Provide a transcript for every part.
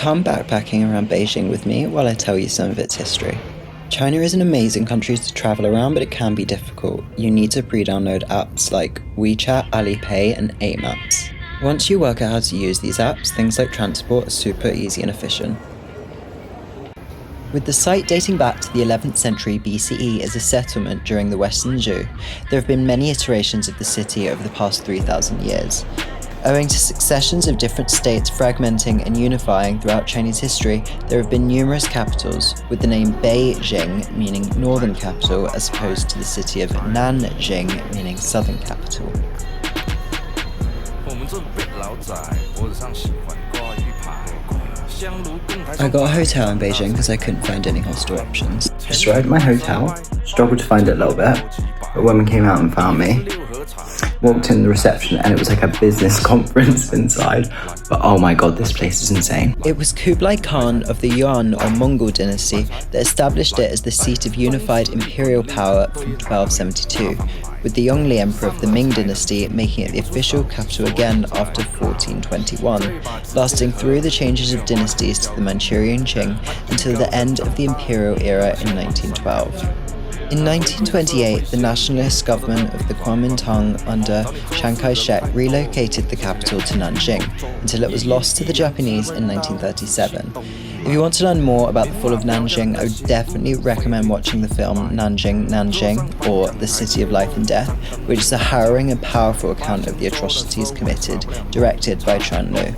Come backpacking around Beijing with me while I tell you some of its history. China is an amazing country to travel around, but it can be difficult. You need to pre-download apps like WeChat, Alipay, and A-Maps. Once you work out how to use these apps, things like transport are super easy and efficient. With the site dating back to the 11th century BCE as a settlement during the Western Zhou, there have been many iterations of the city over the past 3,000 years. Owing to successions of different states fragmenting and unifying throughout Chinese history, there have been numerous capitals, with the name Beijing meaning northern capital as opposed to the city of Nanjing meaning southern capital. I got a hotel in Beijing because I couldn't find any hostel options. Just arrived at my hotel, struggled to find it a little bit, but a woman came out and found me. Walked in the reception and it was like a business conference inside, but oh my god, this place is insane. It was Kublai Khan of the Yuan or Mongol dynasty that established it as the seat of unified imperial power from 1272, with the Yongle Emperor of the Ming dynasty making it the official capital again after 1421, lasting through the changes of dynasties to the Manchurian Qing until the end of the imperial era in 1912. In 1928, the nationalist government of the Kuomintang under Chiang Kai-shek relocated the capital to Nanjing until it was lost to the Japanese in 1937. If you want to learn more about the fall of Nanjing, I would definitely recommend watching the film Nanjing, or The City of Life and Death, which is a harrowing and powerful account of the atrocities committed, directed by Chuan Lu.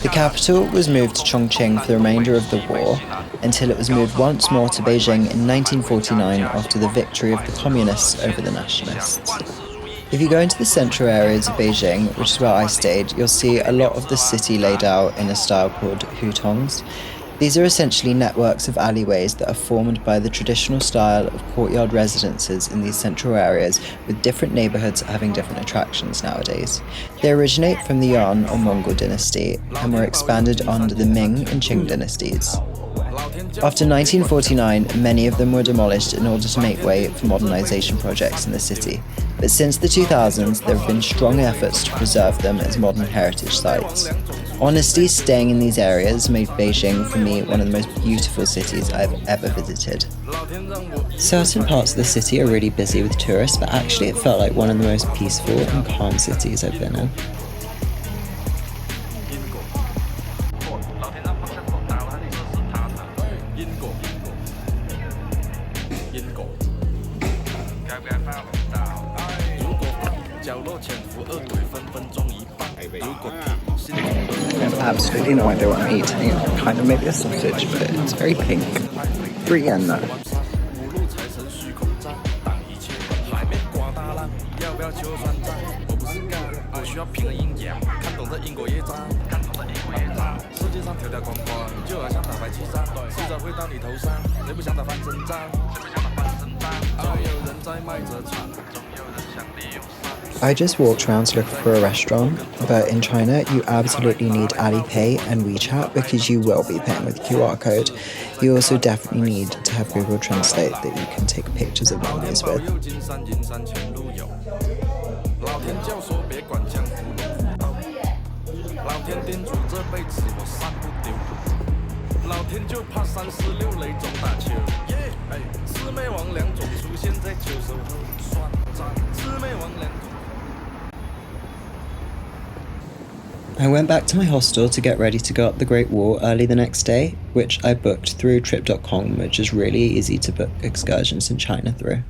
The capital was moved to Chongqing for the remainder of the war, until it was moved once more to Beijing in 1949 after the victory of the communists over the nationalists. If you go into the central areas of Beijing, which is where I stayed, you'll see a lot of the city laid out in a style called hutongs. These are essentially networks of alleyways that are formed by the traditional style of courtyard residences in these central areas, with different neighbourhoods having different attractions nowadays. They originate from the Yuan or Mongol dynasty and were expanded under the Ming and Qing dynasties. After 1949, many of them were demolished in order to make way for modernisation projects in the city, but since the 2000s there have been strong efforts to preserve them as modern heritage sites. Honestly, staying in these areas made Beijing, for me, one of the most beautiful cities I've ever visited. Certain parts of the city are really busy with tourists, but actually it felt like one of the most peaceful and calm cities I've been in. I have absolutely no idea what I'm eating. Kind of maybe a sausage, but it's very pink. 3 yen though. I just walked around to look for a restaurant, but in China you absolutely need Alipay and WeChat because you will be paying with QR code. You also definitely need to have Google Translate that you can take pictures of menus with. I went back to my hostel to get ready to go up the Great Wall early the next day, which I booked through trip.com, which is really easy to book excursions in China through.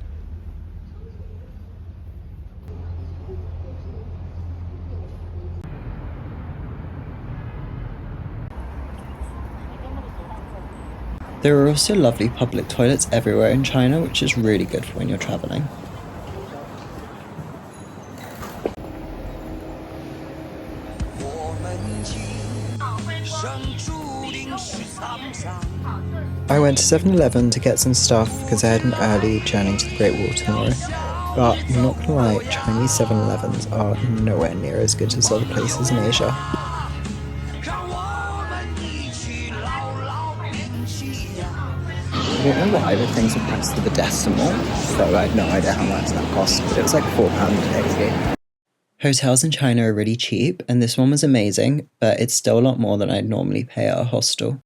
There are also lovely public toilets everywhere in China, which is really good for when you're traveling. I went to 7-Eleven to get some stuff because I had an early journey to the Great Wall tomorrow, but I'm not gonna lie, Chinese 7-Elevens are nowhere near as good as other places in Asia. I don't know why, but things are pressed to the decimal, so I have no idea how much that cost, but it was like £4 a day. Hotels in China are really cheap, and this one was amazing, but it's still a lot more than I'd normally pay at a hostel.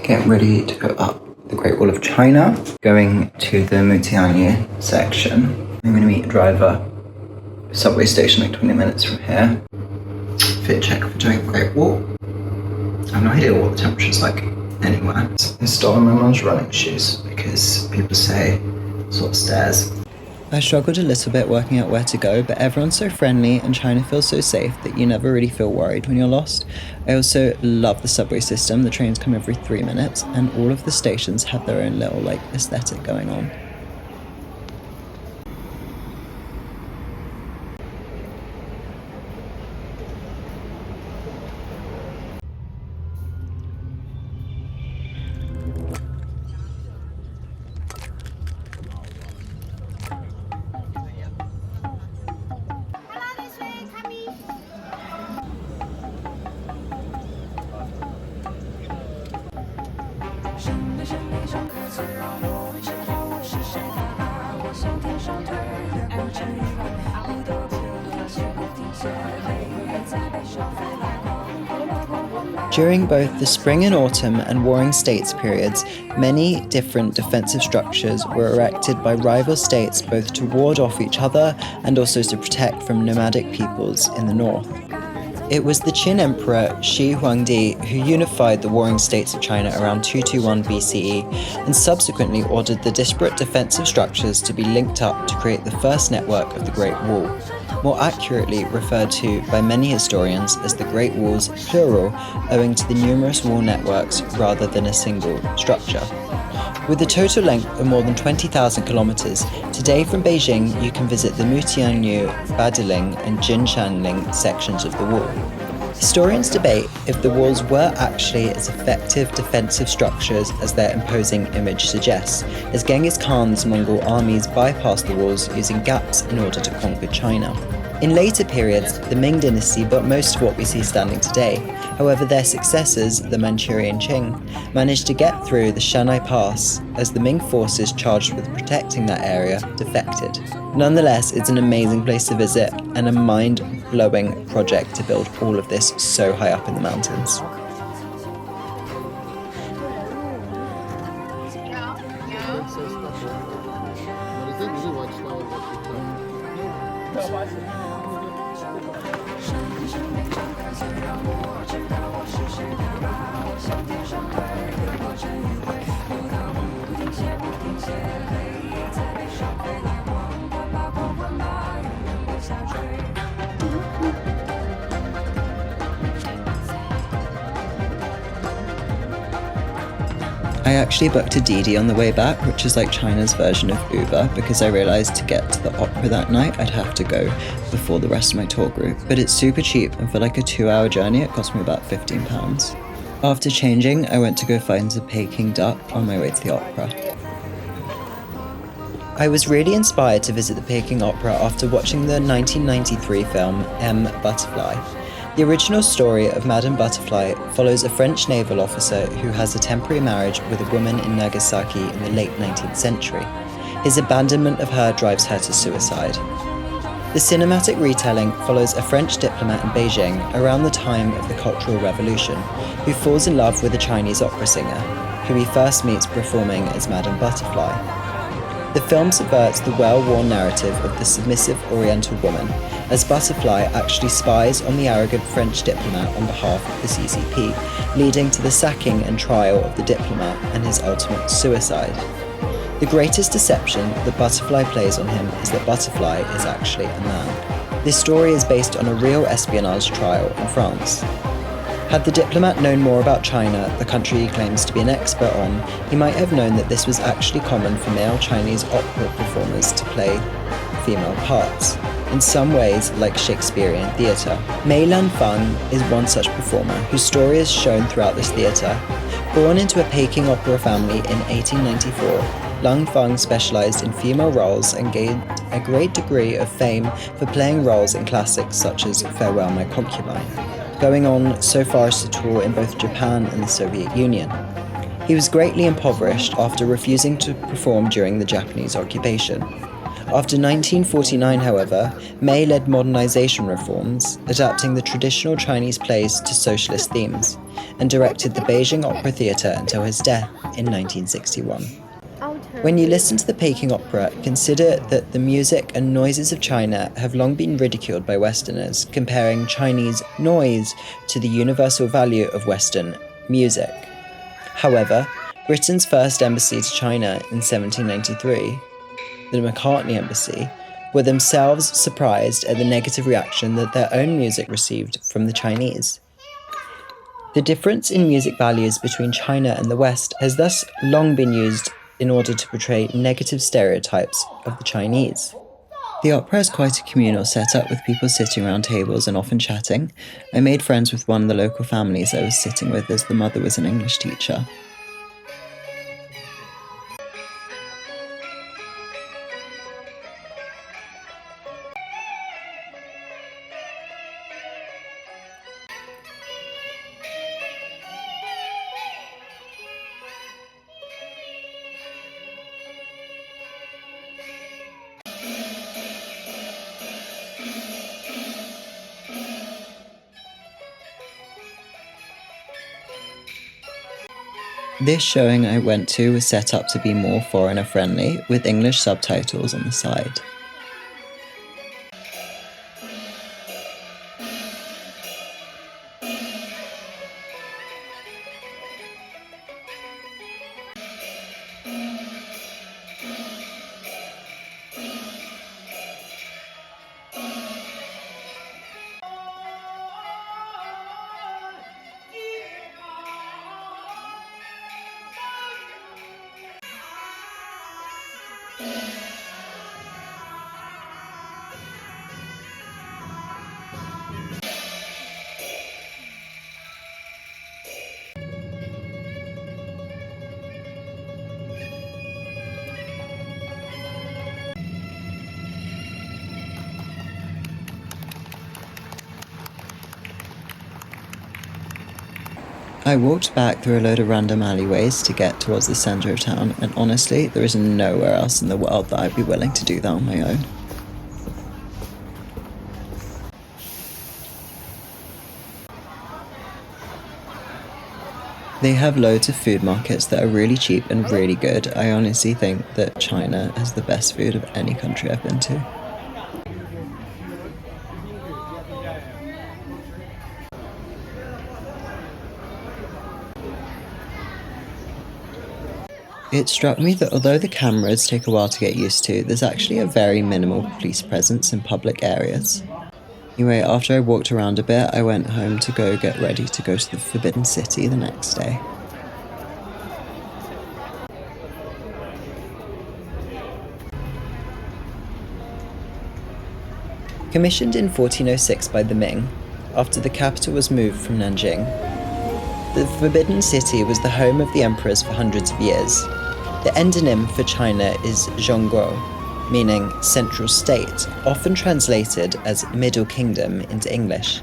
Getting ready to go up the Great Wall of China, going to the Mutianyu section. I'm going to meet a driver, subway station like 20 minutes from here. Fit check for doing the Great Wall. I have no idea what the temperature's like anywhere. I stole my mum's running shoes because people say sort of stairs. I struggled a little bit working out where to go, but everyone's so friendly and China feels so safe that you never really feel worried when you're lost. I also love the subway system. The trains come every 3 minutes and all of the stations have their own little aesthetic going on. During both the spring and autumn and warring states periods, many different defensive structures were erected by rival states both to ward off each other and also to protect from nomadic peoples in the north. It was the Qin Emperor Shi Huangdi who unified the warring states of China around 221 BCE and subsequently ordered the disparate defensive structures to be linked up to create the first network of the Great Wall, more accurately referred to by many historians as the Great Wall's plural, owing to the numerous wall networks rather than a single structure. With a total length of more than 20,000 kilometers, today from Beijing you can visit the Mutianyu, Badiling and Jinshanling sections of the wall. Historians debate if the walls were actually as effective defensive structures as their imposing image suggests, as Genghis Khan's Mongol armies bypassed the walls using gaps in order to conquer China. In later periods, the Ming dynasty built most of what we see standing today. However, their successors, the Manchurian Qing, managed to get through the Shanai Pass as the Ming forces charged with protecting that area defected. Nonetheless, it's an amazing place to visit and a mind-blowing project to build all of this so high up in the mountains. I actually booked a Didi on the way back, which is like China's version of Uber, because I realised to get to the opera that night I'd have to go before the rest of my tour group. But it's super cheap, and for like a 2-hour journey it cost me about £15. After changing, I went to go find the Peking duck on my way to the opera. I was really inspired to visit the Peking Opera after watching the 1993 film M. Butterfly. The original story of Madame Butterfly follows a French naval officer who has a temporary marriage with a woman in Nagasaki in the late 19th century. His abandonment of her drives her to suicide. The cinematic retelling follows a French diplomat in Beijing around the time of the Cultural Revolution, who falls in love with a Chinese opera singer, who he first meets performing as Madame Butterfly. The film subverts the well-worn narrative of the submissive Oriental woman, as Butterfly actually spies on the arrogant French diplomat on behalf of the CCP, leading to the sacking and trial of the diplomat and his ultimate suicide. The greatest deception that Butterfly plays on him is that Butterfly is actually a man. This story is based on a real espionage trial in France. Had the diplomat known more about China, the country he claims to be an expert on, he might have known that this was actually common for male Chinese opera performers to play female parts, in some ways like Shakespearean theatre. Mei Lanfang is one such performer, whose story is shown throughout this theatre. Born into a Peking Opera family in 1894, Lanfang specialised in female roles and gained a great degree of fame for playing roles in classics such as Farewell My Concubine, going on so far as to tour in both Japan and the Soviet Union. He was greatly impoverished after refusing to perform during the Japanese occupation. After 1949, however, May led modernization reforms, adapting the traditional Chinese plays to socialist themes, and directed the Beijing Opera Theatre until his death in 1961. When you listen to the Peking Opera, consider that the music and noises of China have long been ridiculed by Westerners, comparing Chinese noise to the universal value of Western music. However, Britain's first embassy to China in 1793, the McCartney Embassy, were themselves surprised at the negative reaction that their own music received from the Chinese. The difference in music values between China and the West has thus long been used in order to portray negative stereotypes of the Chinese. The opera has quite a communal setup with people sitting around tables and often chatting. I made friends with one of the local families I was sitting with as the mother was an English teacher. This showing I went to was set up to be more foreigner-friendly, with English subtitles on the side. I walked back through a load of random alleyways to get towards the centre of town, and honestly, there is nowhere else in the world that I'd be willing to do that on my own. They have loads of food markets that are really cheap and really good. I honestly think that China has the best food of any country I've been to. It struck me that although the cameras take a while to get used to, there's actually a very minimal police presence in public areas. Anyway, after I walked around a bit, I went home to go get ready to go to the Forbidden City the next day. Commissioned in 1406 by the Ming, after the capital was moved from Nanjing, the Forbidden City was the home of the emperors for hundreds of years. The endonym for China is Zhongguo, meaning central state, often translated as Middle Kingdom into English.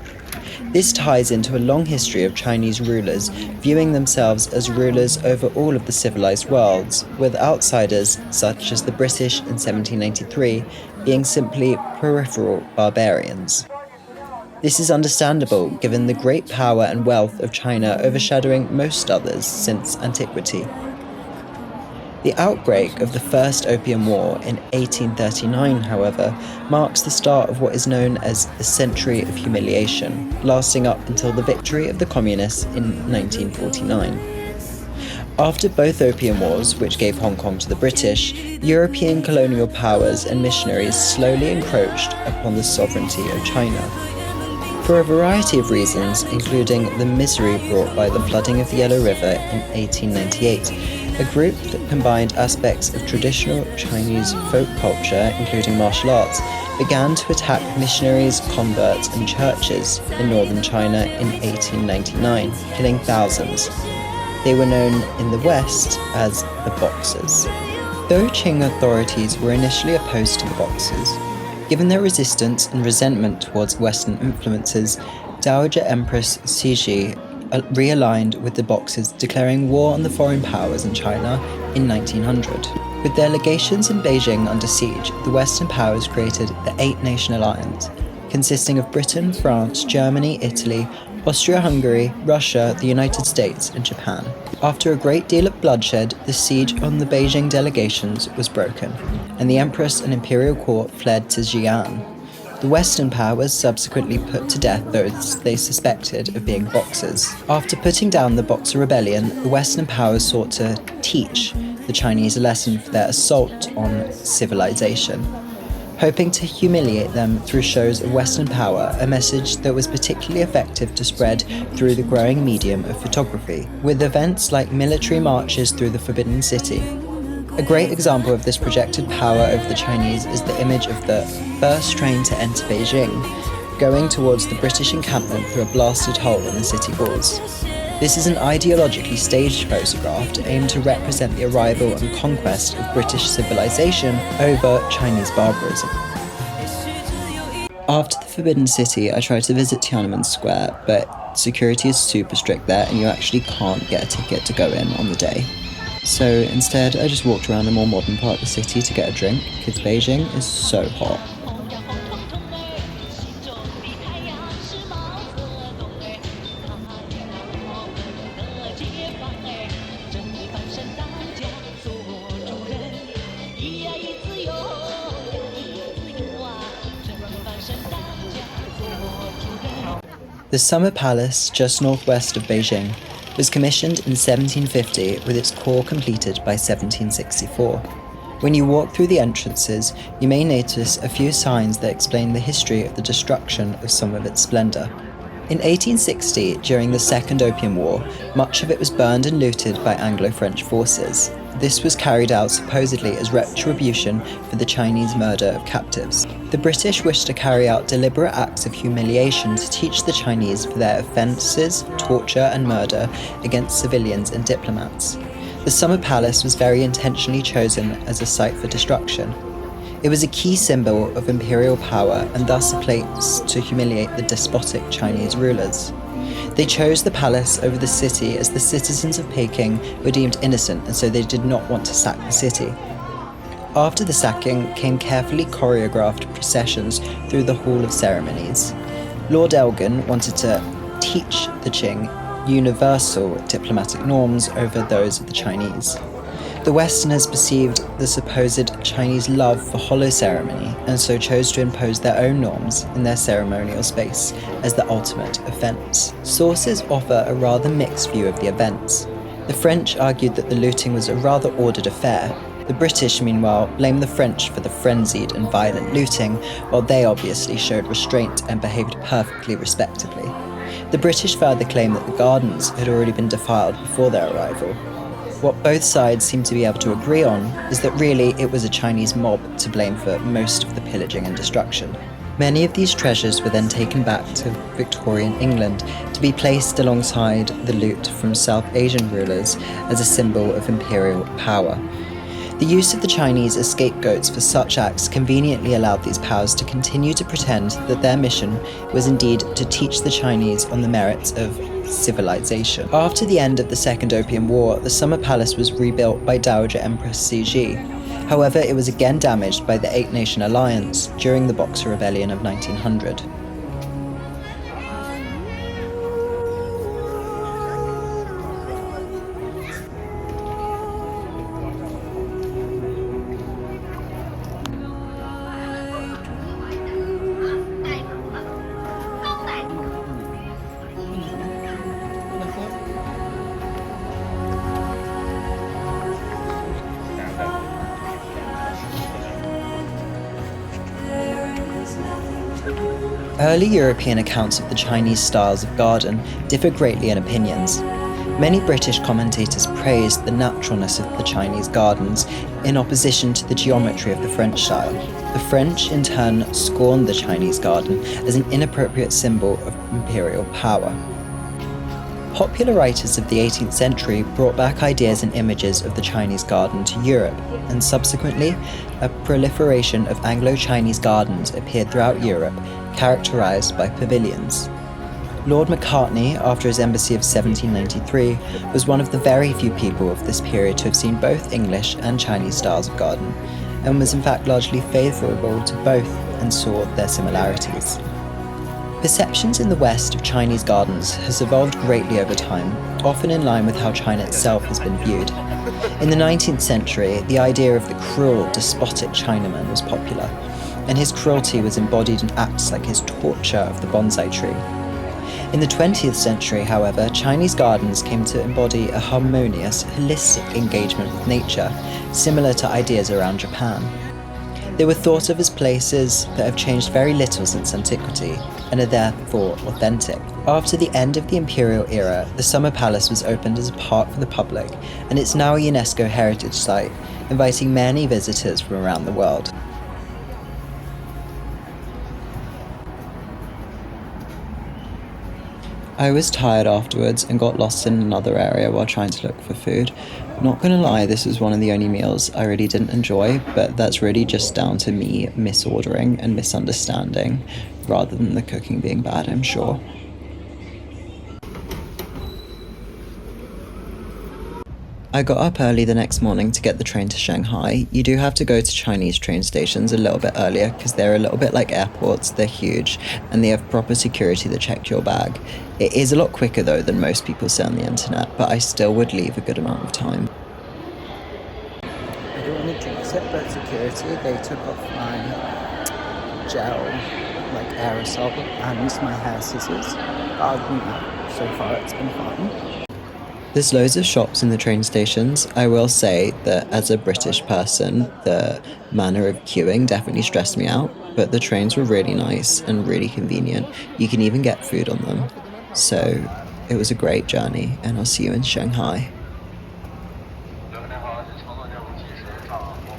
This ties into a long history of Chinese rulers viewing themselves as rulers over all of the civilized worlds, with outsiders, such as the British in 1793, being simply peripheral barbarians. This is understandable given the great power and wealth of China overshadowing most others since antiquity. The outbreak of the First Opium War in 1839, however, marks the start of what is known as the Century of Humiliation, lasting up until the victory of the Communists in 1949. After both Opium Wars, which gave Hong Kong to the British, European colonial powers and missionaries slowly encroached upon the sovereignty of China. For a variety of reasons, including the misery brought by the flooding of the Yellow River in 1898, a group that combined aspects of traditional Chinese folk culture, including martial arts, began to attack missionaries, converts, and churches in northern China in 1899, killing thousands. They were known in the West as the Boxers. Though Qing authorities were initially opposed to the Boxers, given their resistance and resentment towards Western influences, Dowager Empress Cixi realigned with the Boxers, declaring war on the foreign powers in China in 1900. With their legations in Beijing under siege, the Western powers created the Eight-Nation Alliance, consisting of Britain, France, Germany, Italy, Austria-Hungary, Russia, the United States, and Japan. After a great deal of bloodshed, the siege on the Beijing delegations was broken, and the Empress and imperial court fled to Xi'an. The Western powers subsequently put to death those they suspected of being Boxers. After putting down the Boxer Rebellion, the Western powers sought to teach the Chinese a lesson for their assault on civilization, hoping to humiliate them through shows of Western power, a message that was particularly effective to spread through the growing medium of photography, with events like military marches through the Forbidden City. A great example of this projected power over the Chinese is the image of the first train to enter Beijing, going towards the British encampment through a blasted hole in the city walls. This is an ideologically staged photograph aimed to represent the arrival and conquest of British civilization over Chinese barbarism. After the Forbidden City, I tried to visit Tiananmen Square, but security is super strict there and you actually can't get a ticket to go in on the day. So instead, I just walked around a more modern part of the city to get a drink, because Beijing is so hot. The Summer Palace, just northwest of Beijing, was commissioned in 1750 with its core completed by 1764. When you walk through the entrances, you may notice a few signs that explain the history of the destruction of some of its splendour. In 1860, during the Second Opium War, much of it was burned and looted by Anglo-French forces. This was carried out supposedly as retribution for the Chinese murder of captives. The British wished to carry out deliberate acts of humiliation to teach the Chinese for their offences, torture and murder against civilians and diplomats. The Summer Palace was very intentionally chosen as a site for destruction. It was a key symbol of imperial power and thus a place to humiliate the despotic Chinese rulers. They chose the palace over the city as the citizens of Peking were deemed innocent and so they did not want to sack the city. After the sacking came carefully choreographed processions through the Hall of Ceremonies. Lord Elgin wanted to teach the Qing universal diplomatic norms over those of the Chinese. The Westerners perceived the supposed Chinese love for hollow ceremony and so chose to impose their own norms in their ceremonial space as the ultimate offence. Sources offer a rather mixed view of the events. The French argued that the looting was a rather ordered affair. The British, meanwhile, blamed the French for the frenzied and violent looting, while they obviously showed restraint and behaved perfectly respectably. The British further claimed that the gardens had already been defiled before their arrival. What both sides seem to be able to agree on is that really it was a Chinese mob to blame for most of the pillaging and destruction. Many of these treasures were then taken back to Victorian England to be placed alongside the loot from South Asian rulers as a symbol of imperial power. The use of the Chinese as scapegoats for such acts conveniently allowed these powers to continue to pretend that their mission was indeed to teach the Chinese on the merits of civilization. After the end of the Second Opium War, the Summer Palace was rebuilt by Dowager Empress Cixi. However, it was again damaged by the Eight-Nation Alliance during the Boxer Rebellion of 1900. Early European accounts of the Chinese styles of garden differ greatly in opinions. Many British commentators praised the naturalness of the Chinese gardens in opposition to the geometry of the French style. The French, in turn, scorned the Chinese garden as an inappropriate symbol of imperial power. Popular writers of the 18th century brought back ideas and images of the Chinese garden to Europe, and subsequently, a proliferation of Anglo-Chinese gardens appeared throughout Europe, characterized by pavilions. Lord Macartney, after his embassy of 1793, was one of the very few people of this period to have seen both English and Chinese styles of garden, and was in fact largely favourable to both and saw their similarities. Perceptions in the West of Chinese gardens has evolved greatly over time, often in line with how China itself has been viewed. In the 19th century, the idea of the cruel, despotic Chinaman was popular, and his cruelty was embodied in acts like his torture of the bonsai tree. In the 20th century, however, Chinese gardens came to embody a harmonious, holistic engagement with nature, similar to ideas around Japan. They were thought of as places that have changed very little since antiquity, and are therefore authentic. After the end of the imperial era, the Summer Palace was opened as a park for the public, and it's now a UNESCO heritage site, inviting many visitors from around the world. I was tired afterwards and got lost in another area while trying to look for food. Not gonna lie, this was one of the only meals I really didn't enjoy, but that's really just down to me misordering and misunderstanding, rather than the cooking being bad, I'm sure. I got up early the next morning to get the train to Shanghai. You do have to go to Chinese train stations a little bit earlier because they're a little bit like airports, they're huge, and they have proper security to check your bag. It is a lot quicker though than most people say on the internet, but I still would leave a good amount of time. I don't want to jinx it, but security, they took off my gel, like aerosol, and my hair scissors. Other than that, so far it's been fine. There's loads of shops in the train stations. I will say that as a British person, the manner of queuing definitely stressed me out, but the trains were really nice and really convenient. You can even get food on them. So it was a great journey, and I'll see you in Shanghai.